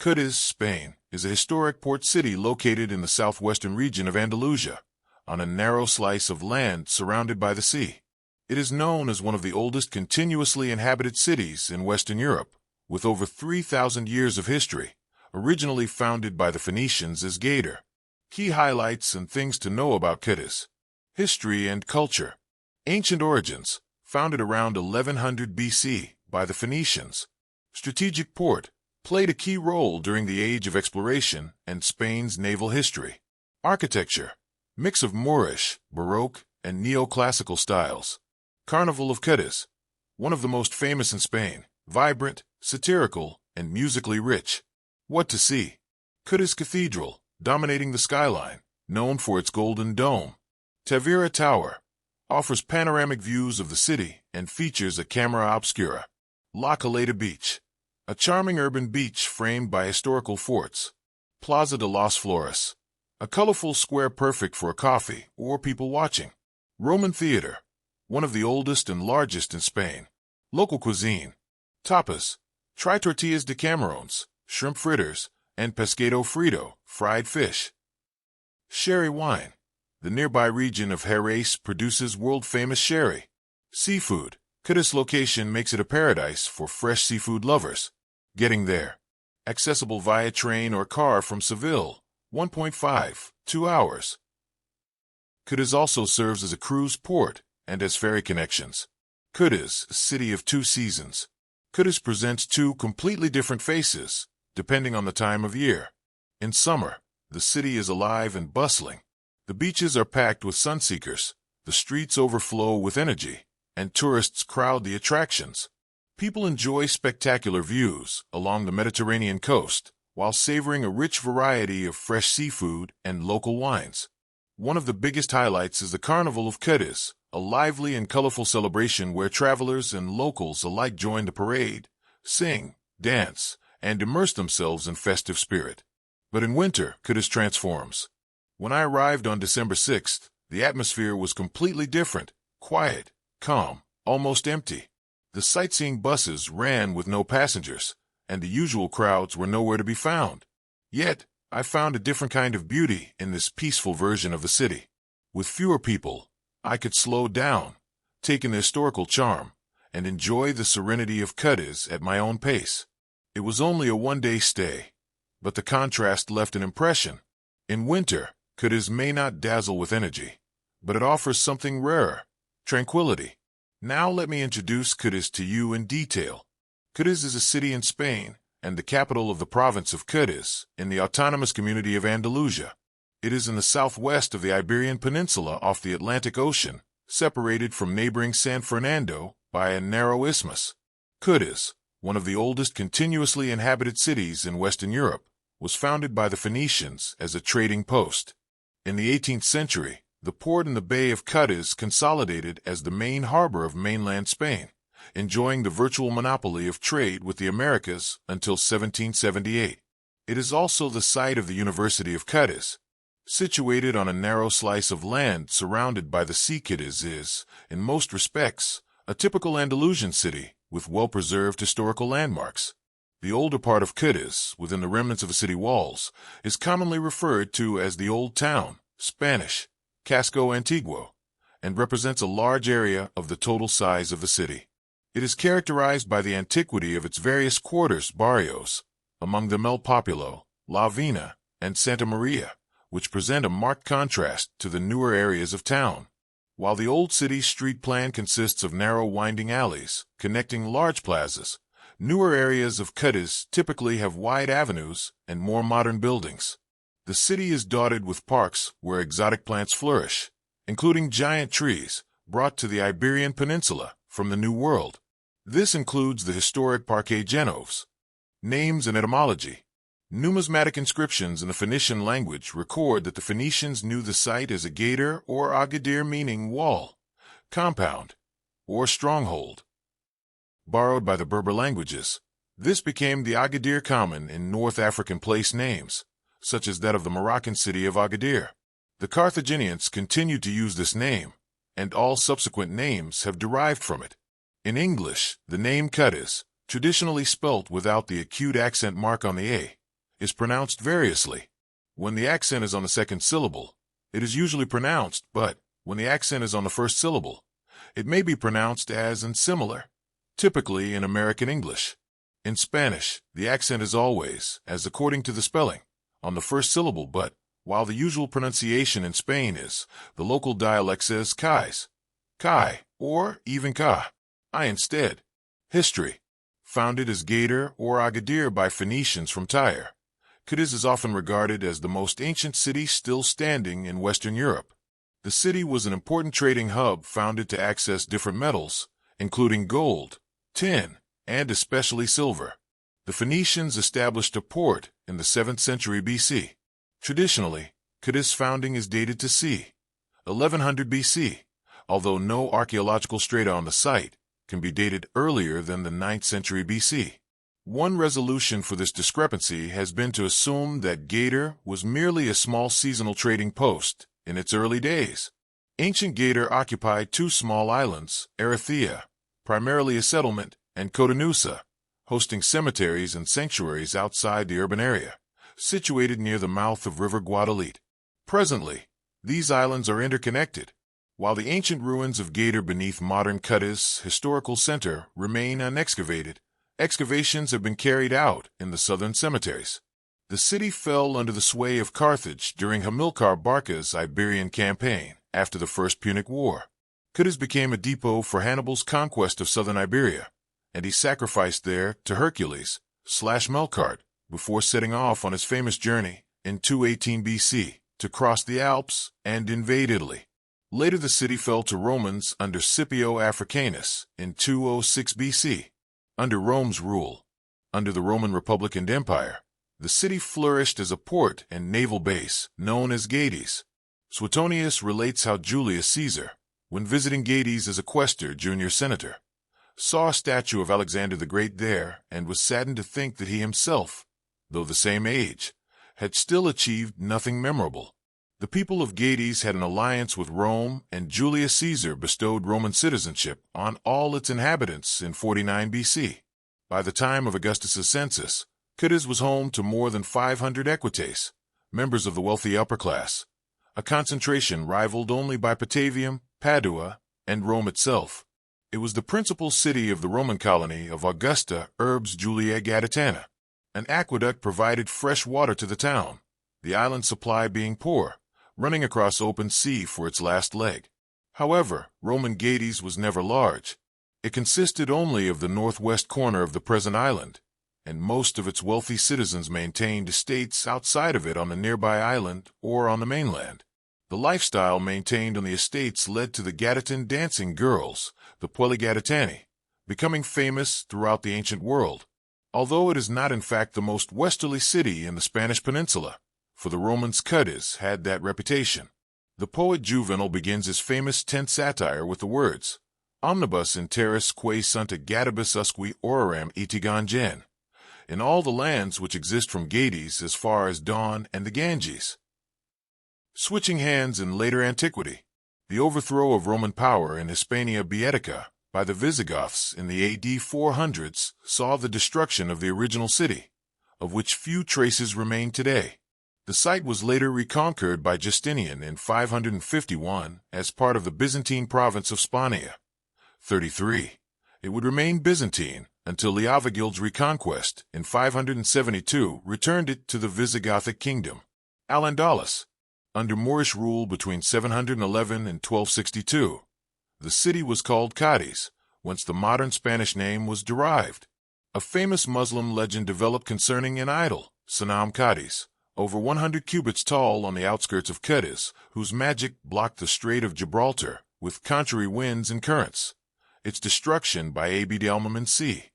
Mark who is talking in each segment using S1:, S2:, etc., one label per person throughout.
S1: Cádiz, Spain, is a historic port city located in the southwestern region of Andalusia, on a narrow slice of land surrounded by the sea. It is known as one of the oldest continuously inhabited cities in Western Europe, with over 3,000 years of history, originally founded by the Phoenicians as Gadir. Key highlights and things to know about Cádiz. History and culture. Ancient origins, founded around 1100 BC by the Phoenicians. Strategic port, played a key role during the Age of Exploration and Spain's naval history. Architecture, mix of Moorish, Baroque, and neoclassical styles. Carnival of Cádiz, one of the most famous in Spain, vibrant, satirical, and musically rich. What to see? Cádiz Cathedral, dominating the skyline, known for its golden dome. Tavira Tower, offers panoramic views of the city and features a camera obscura. La Caleta Beach, a charming urban beach framed by historical forts. Plaza de las Flores, a colorful square perfect for a coffee or people watching. Roman Theater, one of the oldest and largest in Spain. Local cuisine. Tapas, try tortillas de camarones, shrimp fritters, and pescado frito, fried fish. Sherry wine. The nearby region of Jerez produces world-famous sherry. Seafood. Cádiz location makes it a paradise for fresh seafood lovers. Getting there. Accessible via train or car from Seville, 1.5–2 hours. Cádiz also serves as a cruise port and has ferry connections. Cádiz, a city of two seasons. Cádiz presents two completely different faces, depending on the time of year. In summer, the city is alive and bustling. The beaches are packed with sunseekers, the streets overflow with energy, and tourists crowd the attractions. People enjoy spectacular views along the Mediterranean coast, while savoring a rich variety of fresh seafood and local wines. One of the biggest highlights is the Carnival of Cádiz, a lively and colorful celebration where travelers and locals alike join the parade, sing, dance, and immerse themselves in festive spirit. But in winter, Cádiz transforms. When I arrived on December 6th, the atmosphere was completely different, quiet, calm, almost empty. The sightseeing buses ran with no passengers, and the usual crowds were nowhere to be found. Yet, I found a different kind of beauty in this peaceful version of the city. With fewer people, I could slow down, take in the historical charm, and enjoy the serenity of Cádiz at my own pace. It was only a one-day stay, but the contrast left an impression. In winter, Cádiz may not dazzle with energy, but it offers something rarer, tranquility. Now let me introduce Cádiz to you in detail. Cádiz is a city in Spain and the capital of the province of Cádiz in the autonomous community of Andalusia. It is in the southwest of the Iberian Peninsula off the Atlantic Ocean, separated from neighboring San Fernando by a narrow isthmus. Cádiz, one of the oldest continuously inhabited cities in Western Europe, was founded by the Phoenicians as a trading post. In the 18th century, the port in the Bay of Cádiz consolidated as the main harbor of mainland Spain, enjoying the virtual monopoly of trade with the Americas until 1778. It is also the site of the University of Cádiz. Situated on a narrow slice of land surrounded by the sea, Cádiz is, in most respects, a typical Andalusian city with well-preserved historical landmarks. The older part of Cádiz, within the remnants of the city walls, is commonly referred to as the Old Town, Spanish, Casco Antiguo, and represents a large area of the total size of the city. It is characterized by the antiquity of its various quarters, barrios, among them El Populo, La Vina, and Santa Maria, which present a marked contrast to the newer areas of town. While the old city's street plan consists of narrow winding alleys connecting large plazas, newer areas of Cádiz typically have wide avenues and more modern buildings. The city is dotted with parks where exotic plants flourish, including giant trees brought to the Iberian Peninsula from the New World. This includes the historic Parque Genoves. Names and etymology. Numismatic inscriptions in the Phoenician language record that the Phoenicians knew the site as a gator or agadir, meaning wall, compound, or stronghold. Borrowed by the Berber languages, this became the agadir common in North African place names, such as that of the Moroccan city of Agadir. The Carthaginians continued to use this name, and all subsequent names have derived from it. In English, the name Cádiz, traditionally spelt without the acute accent mark on the A, is pronounced variously. When the accent is on the second syllable, it is usually pronounced, but when the accent is on the first syllable, it may be pronounced as and similar, typically in American English. In Spanish, the accent is always, as according to the spelling, on the first syllable, but while the usual pronunciation in Spain is, the local dialect says Cais, Kai, or even Ka, I instead. History. Founded as Gadir or Agadir by Phoenicians from Tyre, Cadiz is often regarded as the most ancient city still standing in Western Europe. The city was an important trading hub founded to access different metals, including gold, tin, and especially silver. The Phoenicians established a port in the 7th century BC. Traditionally, Cadiz's founding is dated to c. 1100 BC, although no archaeological strata on the site can be dated earlier than the 9th century BC. One resolution for this discrepancy has been to assume that Gadir was merely a small seasonal trading post in its early days. Ancient Gadir occupied two small islands, Erythea, primarily a settlement, and Cotonusa, hosting cemeteries and sanctuaries outside the urban area, situated near the mouth of River Guadalete. Presently, these islands are interconnected, while the ancient ruins of Gadir beneath modern Cadiz historical center remain unexcavated. Excavations have been carried out in the southern cemeteries. The city fell under the sway of Carthage during Hamilcar Barca's Iberian campaign after the First Punic War. Cadiz became a depot for Hannibal's conquest of southern Iberia, and he sacrificed there to Hercules/Melkart before setting off on his famous journey in 218 BC to cross the Alps and invade Italy. Later the city fell to Romans under Scipio Africanus in 206 BC. Under Rome's rule, under the Roman Republic and Empire, the city flourished as a port and naval base known as Gades. Suetonius relates how Julius Caesar, when visiting Gades as a quaestor junior senator, saw a statue of Alexander the Great there and was saddened to think that he himself, though the same age, had still achieved nothing memorable. The people of Gades had an alliance with Rome, and Julius Caesar bestowed Roman citizenship on all its inhabitants in 49 BC. By the time of Augustus's census, Cadiz was home to more than 500 equites, members of the wealthy upper class, a concentration rivaled only by Patavium, Padua, and Rome itself. It was the principal city of the Roman colony of Augusta Urbs Juliae Gaditana. An aqueduct provided fresh water to the town, the island supply being poor, running across open sea for its last leg. However, Roman Gades was never large. It consisted only of the northwest corner of the present island, and most of its wealthy citizens maintained estates outside of it on the nearby island or on the mainland. The lifestyle maintained on the estates led to the Gaditan dancing girls, the Puelli Gaditani, becoming famous throughout the ancient world, although it is not in fact the most westerly city in the Spanish peninsula, for the Romans' Cadiz had that reputation. The poet Juvenal begins his famous 10th satire with the words, Omnibus in terris quae sunt Gadibus usque oraram etigon gen, in all the lands which exist from Gades as far as Dawn and the Ganges. Switching hands in later antiquity, the overthrow of Roman power in Hispania Baetica by the Visigoths in the AD 400s saw the destruction of the original city, of which few traces remain today. The site was later reconquered by Justinian in 551 as part of the Byzantine province of Spania. 33. It would remain Byzantine until Leovigild's reconquest in 572 returned it to the Visigothic kingdom. Al-Andalus. Under Moorish rule between 711 and 1262, the city was called Cadiz, whence the modern Spanish name was derived. A famous Muslim legend developed concerning an idol, Sanam Cadiz, over 100 cubits tall on the outskirts of Cadiz, whose magic blocked the Strait of Gibraltar with contrary winds and currents. Its destruction by Abd al-Mumin c.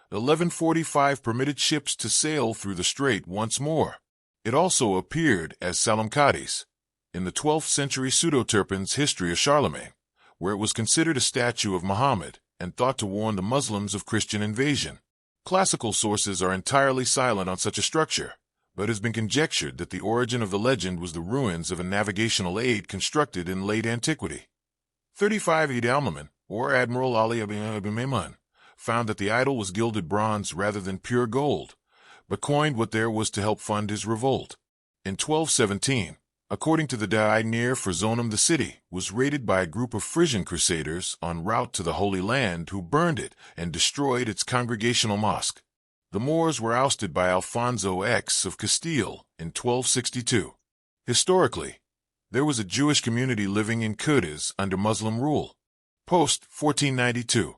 S1: 1145 permitted ships to sail through the strait once more. It also appeared as Salam Cadiz in the 12th century Pseudo-Turpin's History of Charlemagne, where it was considered a statue of Muhammad and thought to warn the Muslims of Christian invasion. Classical sources are entirely silent on such a structure, but it has been conjectured that the origin of the legend was the ruins of a navigational aid constructed in late antiquity. 35 Abd al-Mumin, or Admiral Ali ibn Maimun, found that the idol was gilded bronze rather than pure gold, but coined what there was to help fund his revolt. In 1217, according to the Gadir for Zonum, the city was raided by a group of Frisian crusaders en route to the Holy Land who burned it and destroyed its congregational mosque. The Moors were ousted by Alfonso X of Castile in 1262. Historically, there was a Jewish community living in Cadiz under Muslim rule. Post-1492.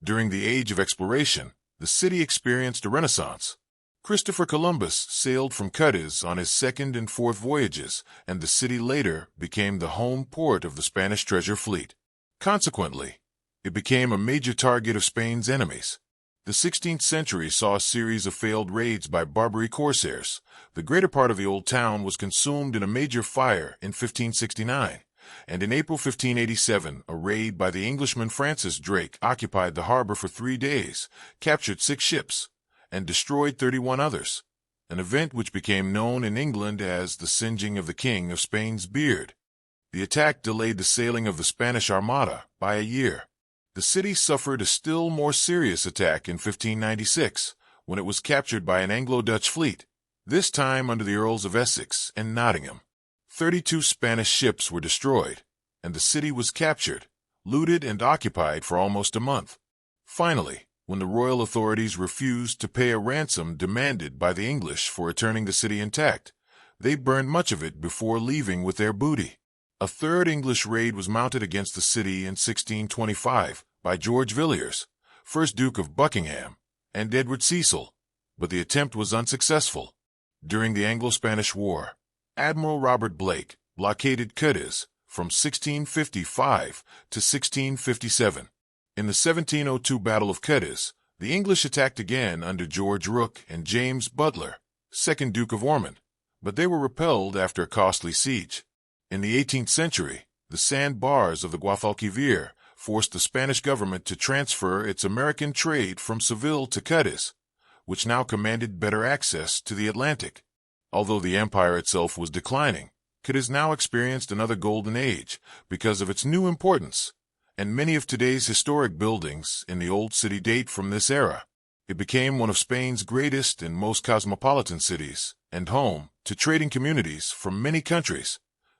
S1: During the Age of Exploration, the city experienced a renaissance. Christopher Columbus sailed from Cadiz on his second and fourth voyages, and the city later became the home port of the Spanish treasure fleet. Consequently, it became a major target of Spain's enemies. The 16th century saw a series of failed raids by Barbary corsairs. The greater part of the old town was consumed in a major fire in 1569, and in April 1587 a raid by the Englishman Francis Drake occupied the harbor for 3 days, captured 6 ships, and destroyed 31 others, an event which became known in England as the singeing of the King of Spain's beard. The attack delayed the sailing of the Spanish Armada by a year. The city suffered a still more serious attack in 1596, when it was captured by an Anglo-Dutch fleet, this time under the Earls of Essex and Nottingham. 32 Spanish ships were destroyed, and the city was captured, looted, and occupied for almost a month. Finally, when the royal authorities refused to pay a ransom demanded by the English for returning the city intact, they burned much of it before leaving with their booty. A third English raid was mounted against the city in 1625 by George Villiers, 1st Duke of Buckingham, and Edward Cecil, but the attempt was unsuccessful. During the Anglo-Spanish War, Admiral Robert Blake blockaded Cadiz from 1655 to 1657. In the 1702 Battle of Cadiz, the English attacked again under George Rooke and James Butler, 2nd Duke of Ormond, but they were repelled after a costly siege. In the 18th century, the sandbars of the Guadalquivir forced the Spanish government to transfer its American trade from Seville to Cadiz, which now commanded better access to the Atlantic. Although the empire itself was declining, Cadiz now experienced another golden age because of its new importance, and many of today's historic buildings in the old city date from this era. It became one of Spain's greatest and most cosmopolitan cities, and home to trading communities from many countries,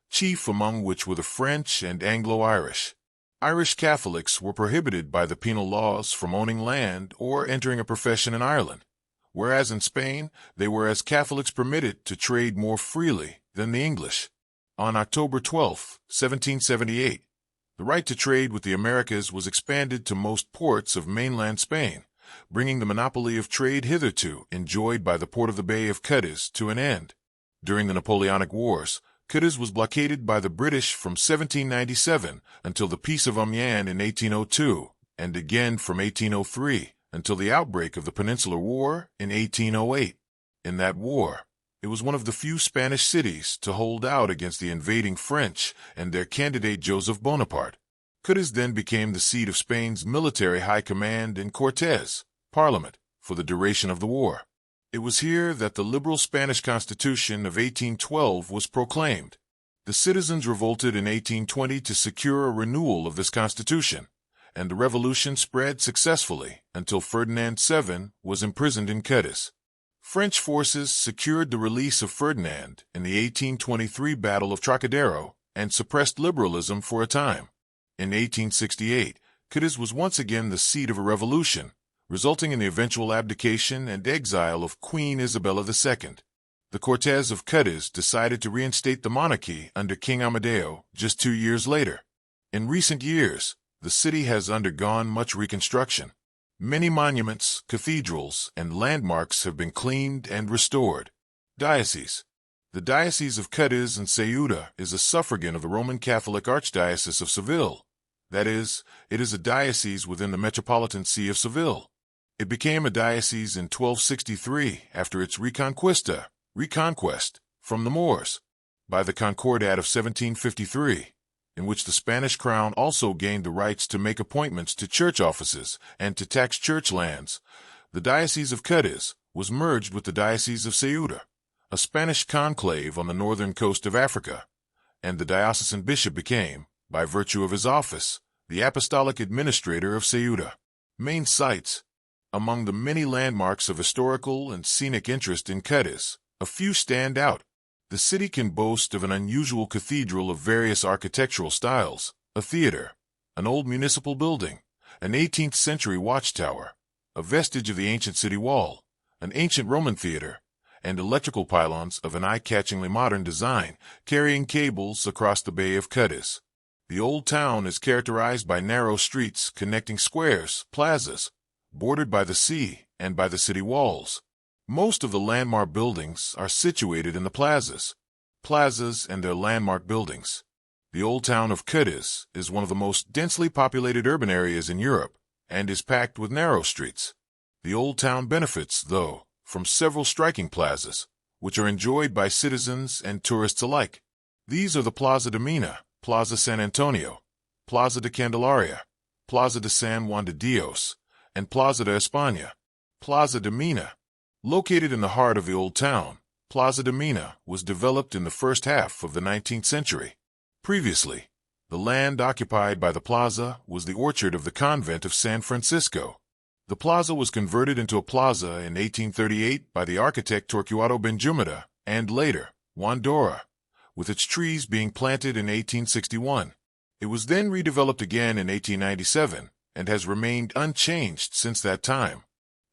S1: chief among which were the French and Anglo-Irish. Irish Catholics were prohibited by the penal laws from owning land or entering a profession in Ireland, whereas in Spain they were as Catholics permitted to trade more freely than the English. On October 12, 1778, the right to trade with the Americas was expanded to most ports of mainland Spain, bringing the monopoly of trade hitherto enjoyed by the port of the Bay of Cadiz to an end. During the Napoleonic Wars, Cadiz was blockaded by the British from 1797 until the Peace of Amiens in 1802, and again from 1803 until the outbreak of the Peninsular War in 1808. In that war, it was one of the few Spanish cities to hold out against the invading French and their candidate Joseph Bonaparte. Cadiz then became the seat of Spain's military high command and Cortes, Parliament, for the duration of the war. It was here that the liberal Spanish Constitution of 1812 was proclaimed. The citizens revolted in 1820 to secure a renewal of this constitution, and the revolution spread successfully until Ferdinand VII was imprisoned in Cadiz. French forces secured the release of Ferdinand in the 1823 Battle of Trocadero and suppressed liberalism for a time. In 1868, Cadiz was once again the seat of a revolution, resulting in the eventual abdication and exile of Queen Isabella II. The Cortes of Cadiz decided to reinstate the monarchy under King Amadeo just 2 years later. In recent years, the city has undergone much reconstruction. Many monuments, cathedrals, and landmarks have been cleaned and restored. Diocese. The Diocese of Cadiz and Ceuta is a suffragan of the Roman Catholic Archdiocese of Seville. That is, it is a diocese within the Metropolitan See of Seville. It became a diocese in 1263 after its reconquest from the Moors by the Concordat of 1753, in which the Spanish crown also gained the rights to make appointments to church offices and to tax church lands. The Diocese of Cadiz was merged with the Diocese of Ceuta, a Spanish conclave on the northern coast of Africa, and the diocesan bishop became, by virtue of his office, the apostolic administrator of Ceuta. Main sites. Among the many landmarks of historical and scenic interest in Cadiz, a few stand out. The city can boast of an unusual cathedral of various architectural styles, a theater, an old municipal building, an 18th-century watchtower, a vestige of the ancient city wall, an ancient Roman theater, and electrical pylons of an eye-catchingly modern design carrying cables across the Bay of Cadiz. The old town is characterized by narrow streets connecting squares, plazas, bordered by the sea and by the city walls. Most of the landmark buildings are situated in the plazas. Plazas and their landmark buildings. The old town of Cadiz is one of the most densely populated urban areas in Europe and is packed with narrow streets. The old town benefits, though, from several striking plazas, which are enjoyed by citizens and tourists alike. These are the Plaza de Mina, Plaza San Antonio, Plaza de Candelaria, Plaza de San Juan de Dios, and Plaza de España. Plaza de Mina. Located in the heart of the old town, Plaza de Mina was developed in the first half of the 19th century. Previously, the land occupied by the plaza was the orchard of the convent of San Francisco. The plaza was converted into a plaza in 1838 by the architect Torquato Benjumeda and later, Juan Dora, with its trees being planted in 1861. It was then redeveloped again in 1897 and has remained unchanged since that time.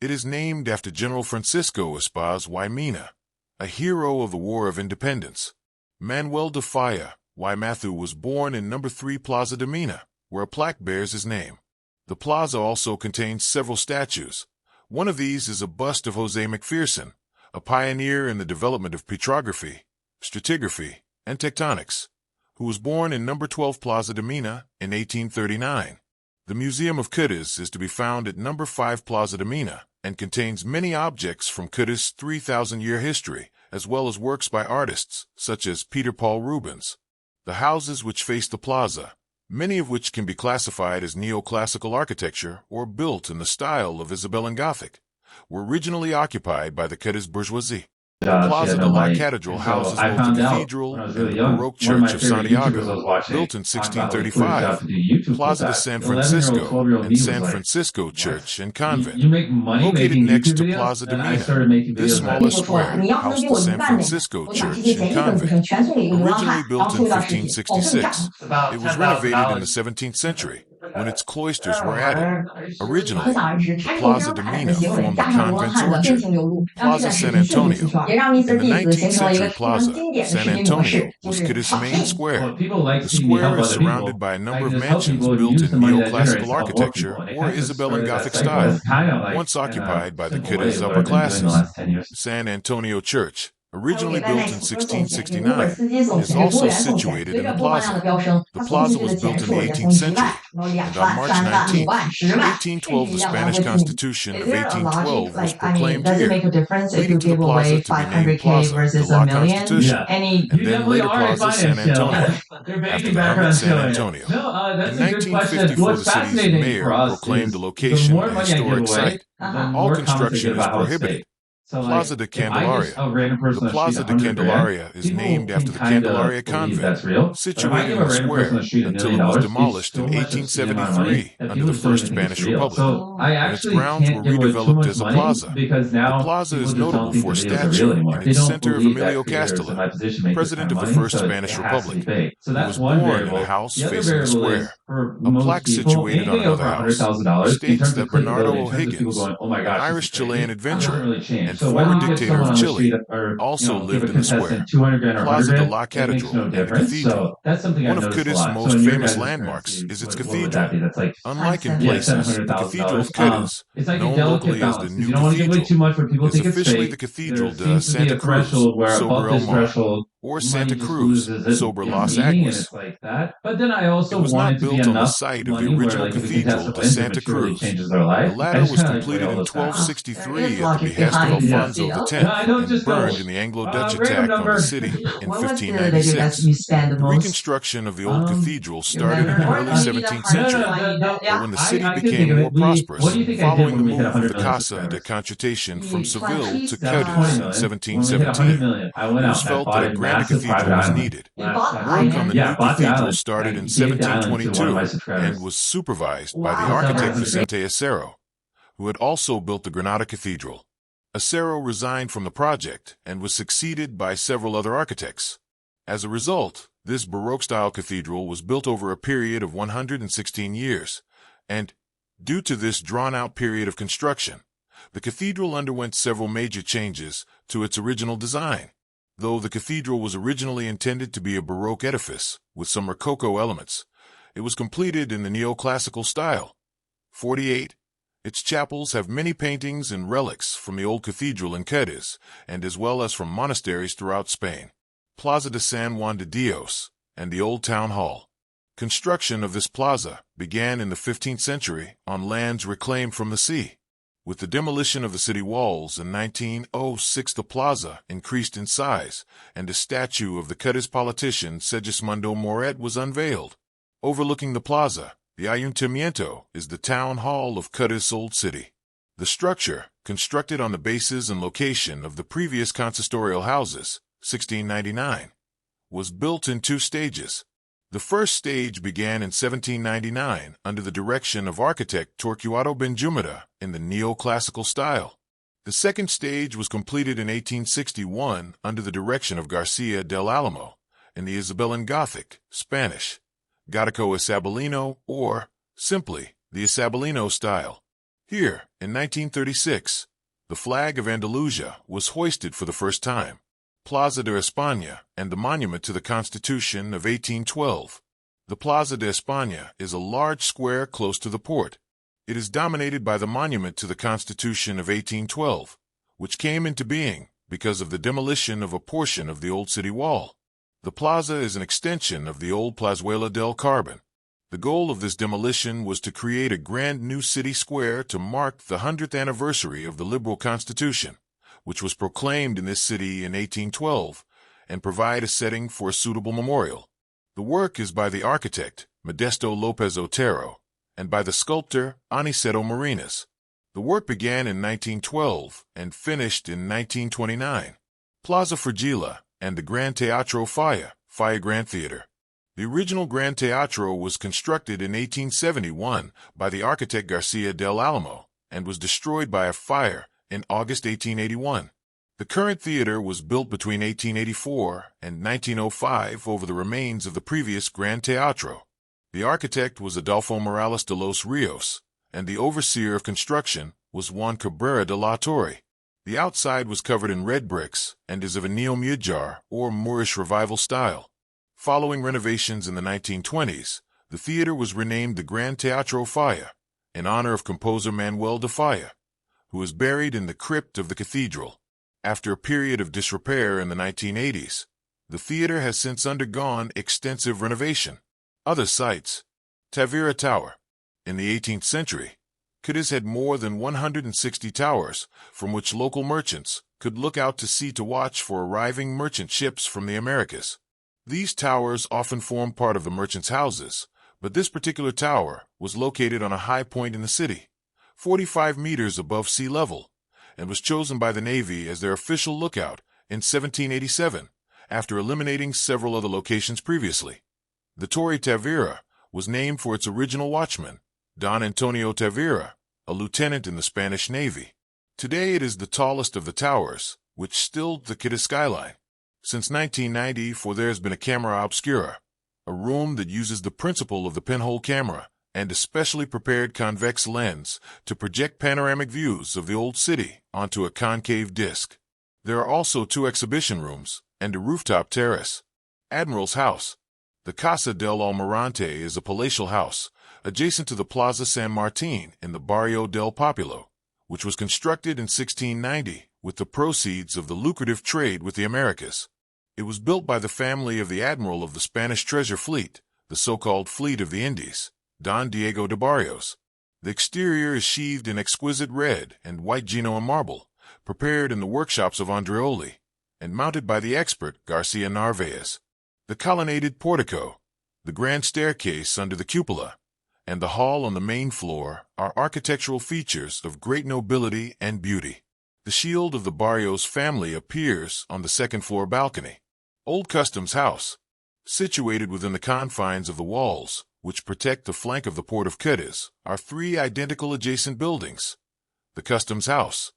S1: It is named after General Francisco Espoz y Mina, a hero of the War of Independence. Manuel de Falla y Matthew was born in No. 3 Plaza de Mina, where a plaque bears his name. The plaza also contains several statues. One of these is a bust of Jose McPherson, a pioneer in the development of petrography, stratigraphy, and tectonics, who was born in No. 12 Plaza de Mina in 1839. The Museum of Cadiz is to be found at No. 5 Plaza de Mina and contains many objects from Cadiz's 3,000-year history, as well as works by artists such as Peter Paul Rubens. The houses which face the plaza, many of which can be classified as neoclassical architecture or built in the style of Isabellan Gothic, were originally occupied by the Cadiz bourgeoisie. The Plaza de la Catedral houses both the cathedral and the Baroque Church of Santiago, built in 1635, Plaza de San Francisco and San Francisco Church and Convent. Located next to Plaza de Mina, this smaller square housed the San Francisco Church and Convent. Originally built in 1566, it was renovated in the 17th century, when its cloisters were added. Originally, the Plaza de Mina formed the convent's orchard. Plaza San Antonio. In the 19th century Plaza, San Antonio was Cadiz's main square. The square is surrounded by a number of mansions built in neoclassical architecture or Isabellan Gothic style, once occupied by the Cadiz upper classes. San Antonio Church, originally built in 1669, is also situated in the plaza. The plaza was built in the 18th century, and on March 19, 1812, the Spanish Constitution of 1812 was proclaimed here, leading to the plaza to be named Plaza de la Constitution, and then later Plaza San Antonio, after the hermit San Antonio. In 1954, the city's mayor proclaimed the location a historic site. All construction is prohibited. Plaza de Candelaria. The Plaza de Candelaria is named after the Candelaria Convent, situated in the square until it was demolished in 1873 under the First Spanish Republic, and its grounds were redeveloped as a plaza. The plaza is notable for a statue in its center of Emilio Castelar, president of the First Spanish Republic, who was born in a house facing the square. A plaque situated on another house states that Bernardo O'Higgins, an Irish-Chilean adventurer and former dictator of Chile, also lived in the square. Plaza de la Catedral and the cathedral. One of Cadiz's most famous landmarks is its cathedral. Unlike in places, the Cathedral of Cadiz, known locally as the New Cathedral, is officially the Cathedral de Santa Cruz sobre el Mar, or Santa Cruz sobre Las Aguas. It was not built on the site of the original Cathedral de Santa Cruz. The latter was completed in 1263 at the behest of Alfonso X and burned in the Anglo-Dutch attack on the city in 1596. The reconstruction of the old cathedral started in the early 17th century, but when the city became more prosperous, following the move of the Casa de Contratación from Seville to Cadiz in 1717, it was felt that a grander cathedral was needed. Work on the new cathedral started in 1722 and was supervised by the architect Vicente Acero, who had also built the Granada Cathedral. Acero resigned from the project and was succeeded by several other architects. As a result, this Baroque-style cathedral was built over a period of 116 years, and, due to this drawn-out period of construction, the cathedral underwent several major changes to its original design. Though the cathedral was originally intended to be a Baroque edifice with some Rococo elements, it was completed in the neoclassical style. 48. Its chapels have many paintings and relics from the old cathedral in Cadiz, and as well as from monasteries throughout Spain. Plaza de San Juan de Dios, and the Old Town Hall. Construction of this plaza began in the 15th century on lands reclaimed from the sea. With the demolition of the city walls in 1906, the plaza increased in size, and a statue of the Cadiz politician Segismundo Moret was unveiled. Overlooking the plaza, the Ayuntamiento is the town hall of Cadiz Old City. The structure, constructed on the bases and location of the previous consistorial houses, 1699, was built in 2 stages. The first stage began in 1799 under the direction of architect Torquato Benjumeda in the neoclassical style. The second stage was completed in 1861 under the direction of Garcia del Alamo in the Isabellan Gothic, Spanish, Gotico Isabelino, or, simply, the Isabelino style. Here, in 1936, the flag of Andalusia was hoisted for the first time. Plaza de España, and the monument to the Constitution of 1812. The Plaza de España is a large square close to the port. It is dominated by the monument to the Constitution of 1812, which came into being because of the demolition of a portion of the old city wall. The plaza is an extension of the old Plazuela del Carmen. The goal of this demolition was to create a grand new city square to mark the 100th anniversary of the liberal Constitution, which was proclaimed in this city in 1812, and provide a setting for a suitable memorial. The work is by the architect, Modesto López Otero, and by the sculptor, Aniceto Marinas. The work began in 1912 and finished in 1929. Plaza Fragila and the Gran Teatro Falla Grand Theater. The original Gran Teatro was constructed in 1871 by the architect Garcia del Alamo and was destroyed by a fire in August 1881. The current theater was built between 1884 and 1905 over the remains of the previous Gran Teatro. The architect was Adolfo Morales de los Rios, and the overseer of construction was Juan Cabrera de la Torre. The outside was covered in red bricks and is of a neo-Mudejar or Moorish revival style. Following renovations in the 1920s, the theater was renamed the Gran Teatro Falla, in honor of composer Manuel de Falla, who is buried in the crypt of the cathedral. After a period of disrepair in the 1980s, the theater has since undergone extensive renovation. Other sites. Tavira Tower. In the 18th century, Cadiz had more than 160 towers, from which local merchants could look out to sea to watch for arriving merchant ships from the Americas. These towers often formed part of the merchants' houses, but this particular tower was located on a high point in the city, 45 meters above sea level, and was chosen by the Navy as their official lookout in 1787, after eliminating several other locations previously. The Torre Tavira was named for its original watchman, Don Antonio Tavira, a lieutenant in the Spanish Navy. Today it is the tallest of the towers, which stilled the Cadiz skyline. Since 1990, there has been a camera obscura, a room that uses the principle of the pinhole camera and a specially prepared convex lens to project panoramic views of the old city onto a concave disc. There are also 2 exhibition rooms and a rooftop terrace. Admiral's House. The Casa del Almirante is a palatial house adjacent to the Plaza San Martin in the Barrio del Populo, which was constructed in 1690 with the proceeds of the lucrative trade with the Americas. It was built by the family of the admiral of the Spanish treasure fleet, the so-called Fleet of the Indies, Don Diego de Barrios. The exterior is sheathed in exquisite red and white Genoa marble, prepared in the workshops of Andreoli, and mounted by the expert Garcia Narvaez. The colonnaded portico, the grand staircase under the cupola, and the hall on the main floor are architectural features of great nobility and beauty. The shield of the Barrios family appears on the second-floor balcony. Old Customs House. Situated within the confines of the walls, which protect the flank of the port of Cadiz, are 3 identical adjacent buildings. the customs house,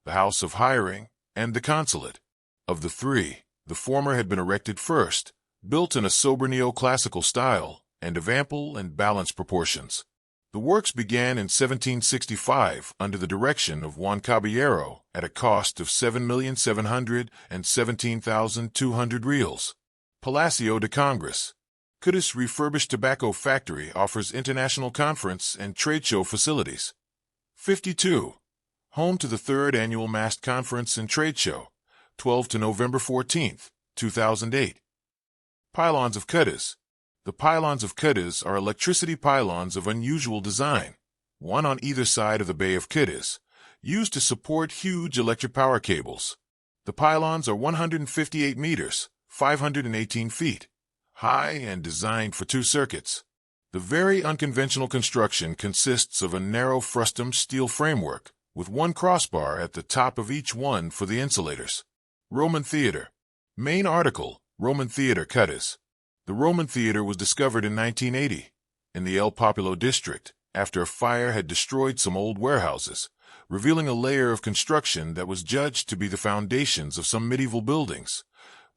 S1: the house of hiring, and the consulate. Of the three, the former had been erected first, built in a sober neoclassical style and of ample and balanced proportions. The works began in 1765 under the direction of Juan Caballero at a cost of 7,717,200 reals. Palacio de Congress. Cadiz refurbished tobacco factory offers international conference and trade show facilities. 52. Home to the third annual Mast Conference and Trade Show, 12 to November 14, 2008. Pylons of Cadiz. The pylons of Cadiz are electricity pylons of unusual design, one on either side of the Bay of Cadiz, used to support huge electric power cables. The pylons are 158 meters, 518 feet, high and designed for 2 circuits. The very unconventional construction consists of a narrow frustum steel framework with 1 crossbar at the top of each one for the insulators. Roman Theater. Main article, Roman Theater Cadiz. The Roman theater was discovered in 1980 in the El Populo district after a fire had destroyed some old warehouses, revealing a layer of construction that was judged to be the foundations of some medieval buildings.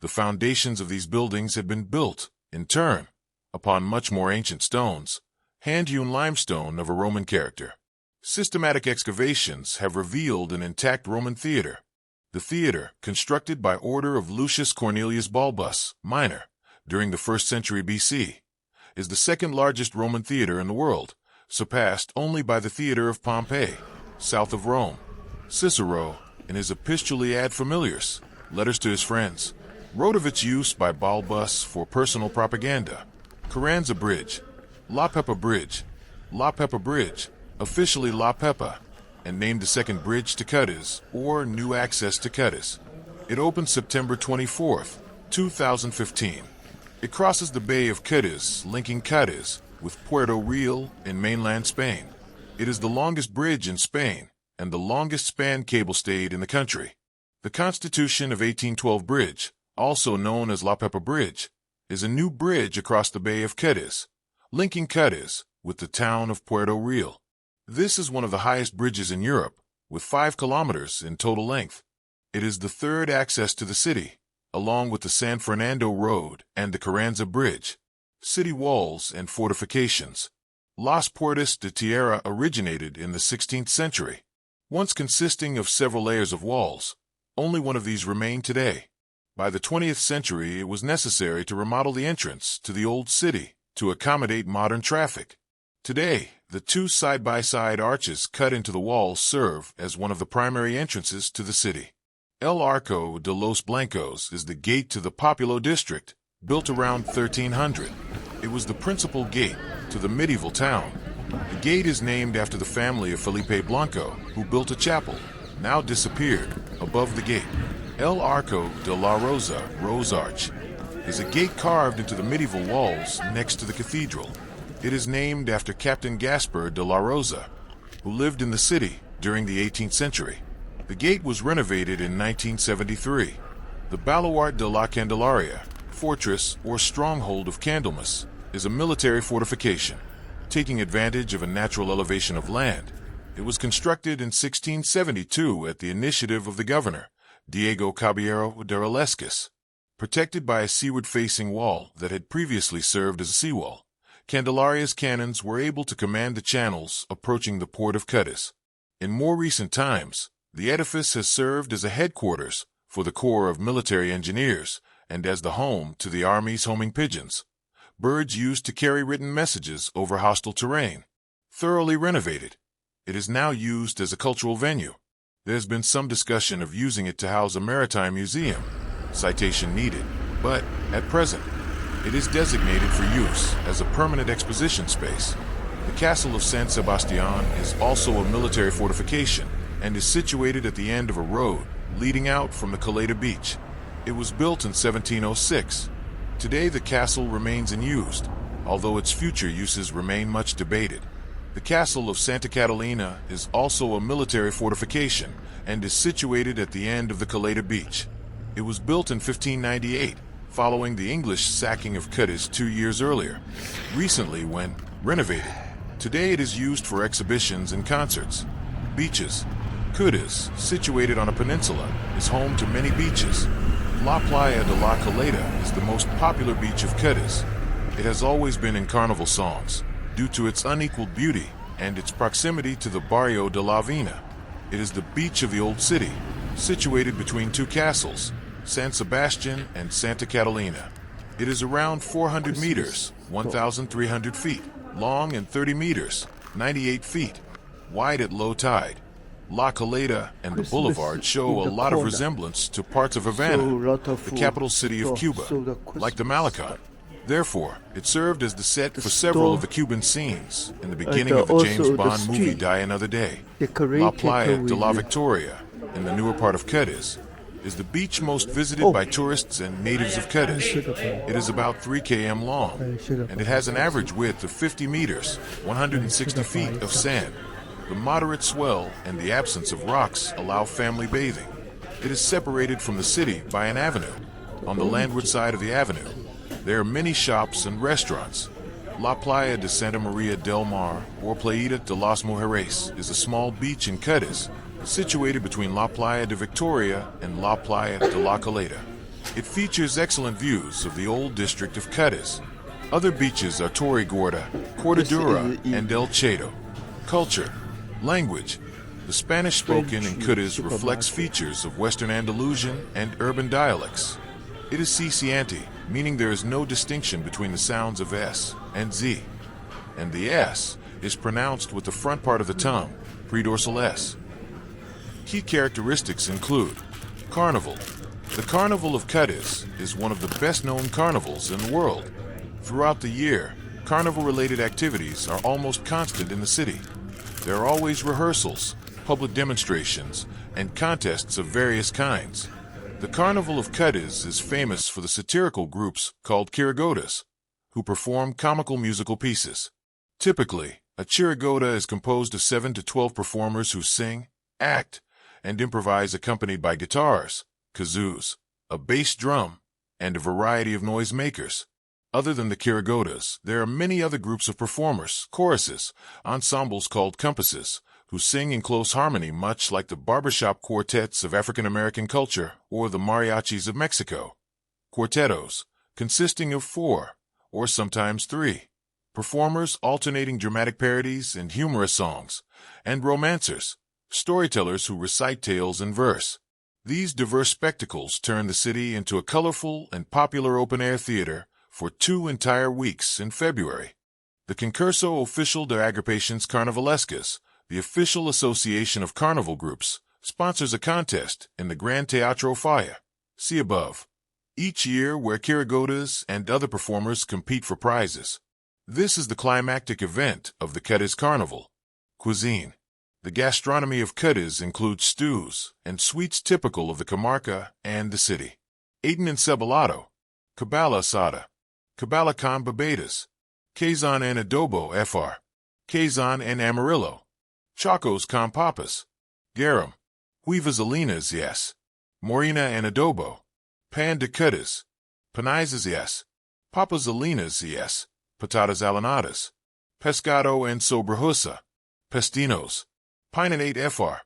S1: The foundations of these buildings had been built, in turn, upon much more ancient stones, hand-hewn limestone of a Roman character. Systematic excavations have revealed an intact Roman theater. The theater, constructed by order of Lucius Cornelius Balbus, Minor, during the 1st century BC, is the second largest Roman theater in the world, surpassed only by the theater of Pompeii, south of Rome. Cicero, in his Epistulae ad Familiares, letters to his friends, wrote of its use by Balbus for personal propaganda. Carranza Bridge, La Pepa Bridge, officially La Pepa, and named the second bridge to Cadiz, or New Access to Cadiz. It opened September 24, 2015. It crosses the Bay of Cadiz, linking Cadiz with Puerto Real in mainland Spain. It is the longest bridge in Spain and the longest span cable stayed in the country. The Constitution of 1812 Bridge, also known as La Pepa Bridge, is a new bridge across the Bay of Cadiz, linking Cadiz with the town of Puerto Real. This is one of the highest bridges in Europe, with 5 kilometers in total length. It is the third access to the city, along with the San Fernando Road and the Carranza Bridge. City walls and fortifications. Las Puertas de Tierra originated in the 16th century. Once consisting of several layers of walls, only one of these remain today. By the 20th century, it was necessary to remodel the entrance to the old city to accommodate modern traffic. Today, the 2 side-by-side arches cut into the walls serve as one of the primary entrances to the city. El Arco de los Blancos is the gate to the Populo district, built around 1300. It was the principal gate to the medieval town. The gate is named after the family of Felipe Blanco, who built a chapel, now disappeared, above the gate. El Arco de la Rosa, Rose Arch, is a gate carved into the medieval walls next to the cathedral. It is named after Captain Gaspar de la Rosa, who lived in the city during the 18th century. The gate was renovated in 1973. The Baluarte de la Candelaria, fortress or stronghold of Candlemas, is a military fortification. Taking advantage of a natural elevation of land, it was constructed in 1672 at the initiative of the governor, Diego Caballero de Relescas. Protected by a seaward-facing wall that had previously served as a seawall, Candelaria's cannons were able to command the channels approaching the port of Cadiz. In more recent times, the edifice has served as a headquarters for the Corps of Military Engineers and as the home to the Army's homing pigeons, birds used to carry written messages over hostile terrain. Thoroughly renovated, it is now used as a cultural venue. There has been some discussion of using it to house a maritime museum, citation needed, but, at present, it is designated for use as a permanent exposition space. The Castle of San Sebastian is also a military fortification and is situated at the end of a road leading out from the Caleta beach. It was built in 1706. Today the castle remains unused, although its future uses remain much debated. The Castle of Santa Catalina is also a military fortification and is situated at the end of the Caleta beach. It was built in 1598, following the English sacking of Cadiz 2 years earlier. Recently, when renovated, today it is used for exhibitions and concerts. Beaches. Cadiz, situated on a peninsula, is home to many beaches. La Playa de la Caleta is the most popular beach of Cadiz. It has always been in carnival songs, due to its unequaled beauty and its proximity to the Barrio de la Vina. It is the beach of the Old City, situated between two castles, San Sebastian and Santa Catalina. It is around 400 meters, 1,300 feet, long and 30 meters, 98 feet, wide at low tide. La Caleta and the boulevard show a lot of resemblance to parts of Havana, the capital city of Cuba, like the Malecon. Therefore, it served as the set for several of the Cuban scenes in the beginning of the James Bond movie Die Another Day. La Playa de la Victoria, in the newer part of Cadiz, is the beach most visited by tourists and natives of Cadiz. It is about 3 km long, and it has an average width of 50 meters, 160 feet of sand. The moderate swell and the absence of rocks allow family bathing. It is separated from the city by an avenue. On the landward side of the avenue, there are many shops and restaurants. La Playa de Santa Maria del Mar, or Playita de las Mujeres, is a small beach in Cadiz, situated between La Playa de Victoria and La Playa de la Caleta. It features excellent views of the old district of Cadiz. Other beaches are Torregorda, Cortadura, and El Cheto. Culture. Language. The Spanish spoken in Cadiz reflects features of Western Andalusian and urban dialects. It is Ciciante, meaning there is no distinction between the sounds of S and Z, and the S is pronounced with the front part of the tongue, predorsal S. Key characteristics include Carnival. The Carnival of Cádiz is one of the best-known carnivals in the world. Throughout the year, carnival-related activities are almost constant in the city. There are always rehearsals, public demonstrations, and contests of various kinds. The Carnival of Cádiz is famous for the satirical groups called chirigotas, who perform comical musical pieces. Typically, a chirigota is composed of 7 to 12 performers who sing, act, and improvise accompanied by guitars, kazoos, a bass drum, and a variety of noise makers. Other than the chirigotas, there are many other groups of performers, choruses, ensembles called compasses, who sing in close harmony much like the barbershop quartets of African-American culture or the mariachis of Mexico. Quartetos, consisting of 4, or sometimes 3, performers alternating dramatic parodies and humorous songs, and romancers, storytellers who recite tales in verse. These diverse spectacles turn the city into a colorful and popular open-air theater for 2 entire weeks in February. The Concurso Oficial de Agrupaciones Carnavalescas, the official association of carnival groups, sponsors a contest in the Gran Teatro Falla, see above, each year where chirigotas and other performers compete for prizes. This is the climactic event of the Cadiz Carnival. Cuisine. The gastronomy of Cadiz includes stews and sweets typical of the comarca and the city. Aden enceballado, cabala asada, cabala con babetas, quesan en adobo fr, quesan en amarillo, chacos con papas, garum, huevas alinas yes, morena en adobo, pan de Cadiz, panizas yes, papas alinas yes, patatas alanadas, pescado en sobrahusa, pestinos, pinanate fr,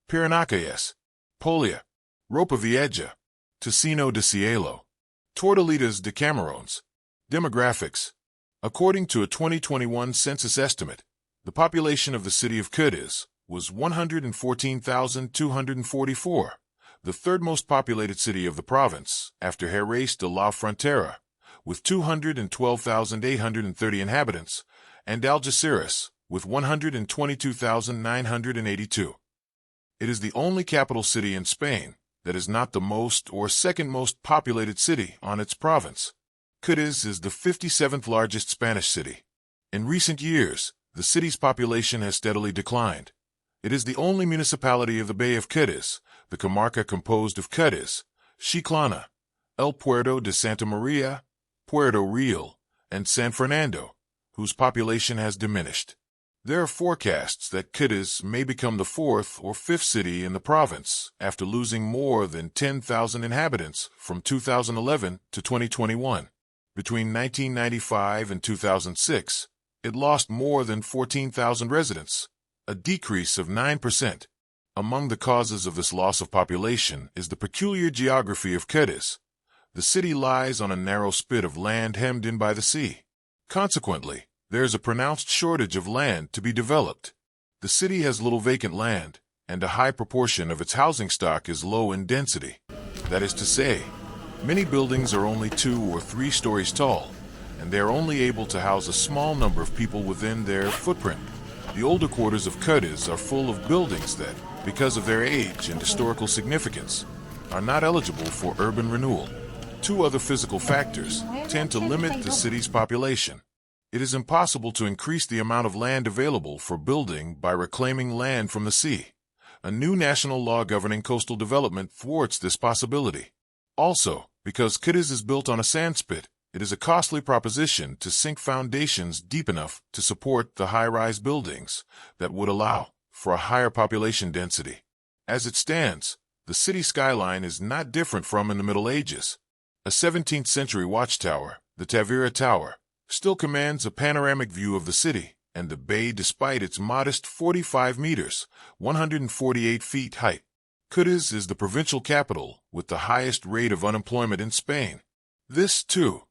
S1: piranaca yes, polia, ropa vieja, tocino de cielo, tortelitas de camarones. Demographics. According to a 2021 census estimate, the population of the city of Cadiz was 114,244, the third most populated city of the province after Jerez de la Frontera, with 212,830 inhabitants, and Algeciras, with 122,982. It is the only capital city in Spain that is not the most or second most populated city on its province. Cadiz is the 57th largest Spanish city. In recent years, the city's population has steadily declined. It is the only municipality of the Bay of Cadiz, the comarca composed of Cadiz, Chiclana, El Puerto de Santa Maria, Puerto Real, and San Fernando, whose population has diminished. There are forecasts that Cadiz may become the 4th or 5th city in the province after losing more than 10,000 inhabitants from 2011 to 2021. Between 1995 and 2006, it lost more than 14,000 residents, a decrease of 9%. Among the causes of this loss of population is the peculiar geography of Cadiz. The city lies on a narrow spit of land hemmed in by the sea. Consequently, there is a pronounced shortage of land to be developed. The city has little vacant land, and a high proportion of its housing stock is low in density. That is to say, many buildings are only 2 or 3 stories tall, and they are only able to house a small number of people within their footprint. The older quarters of Cadiz are full of buildings that, because of their age and historical significance, are not eligible for urban renewal. 2 other physical factors tend to limit the city's population. It is impossible to increase the amount of land available for building by reclaiming land from the sea. A new national law governing coastal development thwarts this possibility. Also, because Cadiz is built on a sandspit, it is a costly proposition to sink foundations deep enough to support the high-rise buildings that would allow for a higher population density. As it stands, the city skyline is not different from in the Middle Ages. A 17th-century watchtower, the Tavira Tower, still commands a panoramic view of the city and the bay despite its modest 45 meters, 148 feet height. Cadiz is the provincial capital with the highest rate of unemployment in Spain. This, too,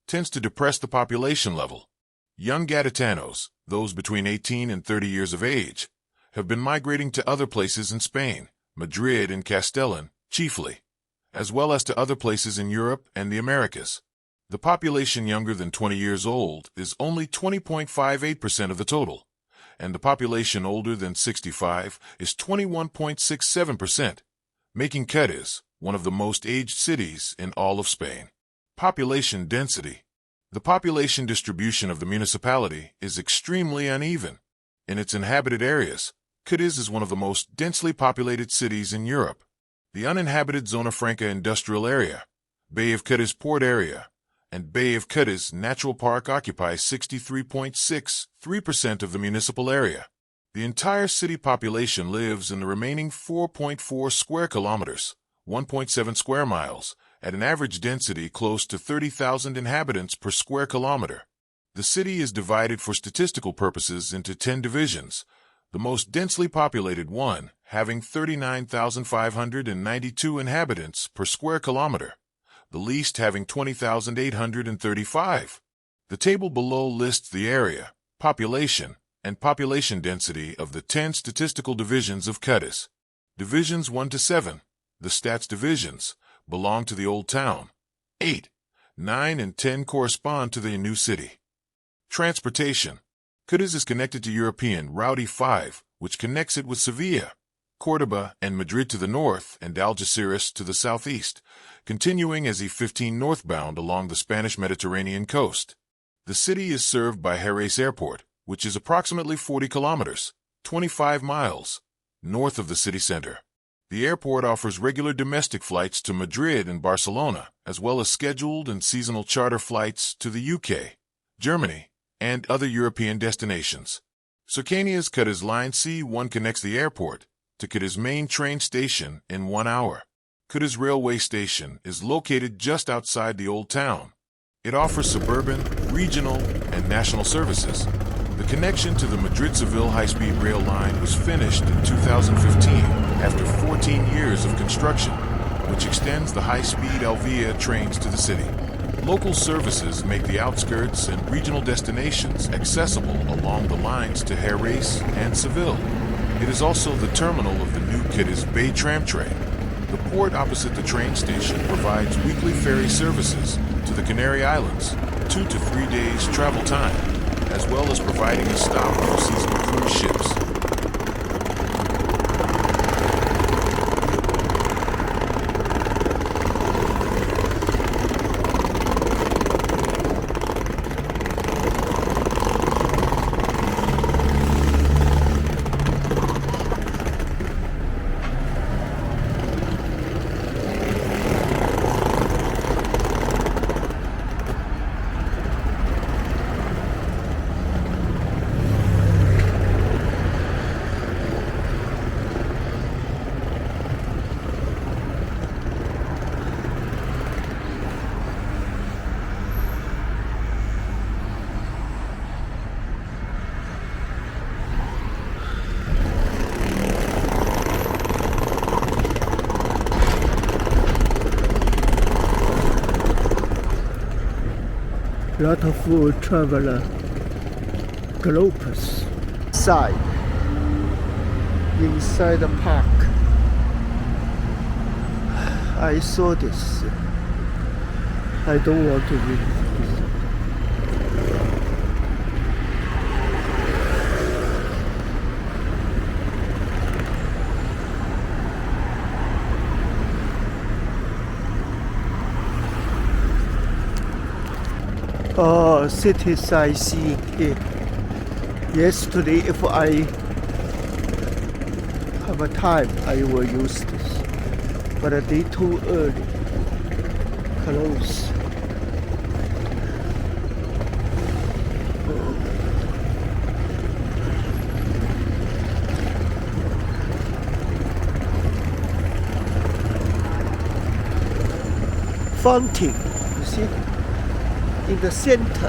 S1: tends to depress the population level. Young Gaditanos, those between 18 and 30 years of age, have been migrating to other places in Spain, Madrid and Castellón, chiefly, as well as to other places in Europe and the Americas. The population younger than 20 years old is only 20.58% of the total, and the population older than 65 is 21.67%, making Cadiz one of the most aged cities in all of Spain. Population density. The population distribution of the municipality is extremely uneven. In its inhabited areas, Cadiz is one of the most densely populated cities in Europe. The uninhabited Zona Franca industrial area, Bay of Cadiz port area, and Bay of Cadiz Natural Park occupy 63.63% of the municipal area. The entire city population lives in the remaining 4.4 square kilometers, 1.7 square miles, at an average density close to 30,000 inhabitants per square kilometer. The city is divided for statistical purposes into 10 divisions, the most densely populated one having 39,592 inhabitants per square kilometer, the least having 20,835. The table below lists the area, population, and population density of the 10 statistical divisions of Cadiz. Divisions 1 to 7, the stats divisions, belong to the Old Town. 8, 9, and 10 correspond to the New City. Transportation. Cadiz is connected to European Route E5, which connects it with Sevilla, Córdoba, and Madrid to the north and Algeciras to the southeast, continuing as E15 northbound along the Spanish Mediterranean coast. The city is served by Jerez Airport, which is approximately 40 kilometers, 25 miles, north of the city center. The airport offers regular domestic flights to Madrid and Barcelona, as well as scheduled and seasonal charter flights to the UK, Germany, and other European destinations. Cercania's Cadiz Line C1 connects the airport to Cadiz main train station in 1 hour. Cadiz railway station is located just outside the Old Town. It offers suburban, regional, and national services. The connection to the Madrid-Seville high-speed rail line was finished in 2015 after 14 years of construction, which extends the high-speed Alvia trains to the city. Local services make the outskirts and regional destinations accessible along the lines to Jerez and Seville. It is also the terminal of the new Cadiz Bay tram train. The port opposite the train station provides weekly ferry services to the Canary Islands, 2 to 3 days travel time, as well as providing a stop for seasonal cruise ships.
S2: lot of traveler groups inside the park. I saw this. I don't want to read this. Oh, city sightseeing here. Yesterday, if I have a time, I will use this. But a day too early. Close. Fountain, you see, in the center.